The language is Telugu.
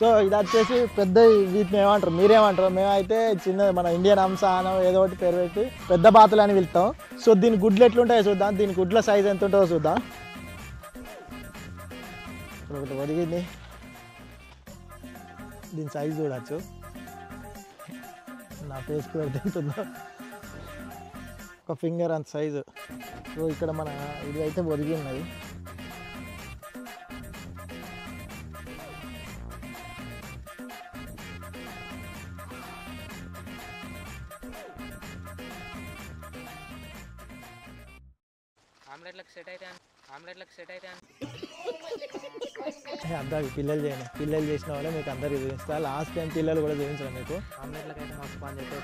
సో ఇది వచ్చేసి పెద్ద, వీటిని ఏమంటారు మీరేమంటారు? మేమైతే చిన్న మన ఇండియన్ హంస అనో ఏదో ఒకటి పేరు పెట్టి పెద్ద బాతులు అని వెళ్తాం. సో దీని గుడ్లు ఎట్లుంటాయో చూద్దాం, దీని గుడ్ల సైజ్ ఎంత ఉంటుందో చూద్దాం. ఒకటి ఒదిగింది, దీని సైజ్ చూడచ్చు, నా ఫేస్ పెడితే ఉంటుందో ఒక ఫింగర్ అంత సైజు. సో ఇక్కడ మన ఇది అయితే ఒదిగి ఉన్నది. అందరికి పిల్లలు చేయండి, పిల్లలు చేసిన వాళ్ళే మీకు అందరికి చూపిస్తా. లాస్ట్ టైం పిల్లలు కూడా చూపించాను మీకు. ఆమ్లెట్లకైతే మస్తు పని చేస్తే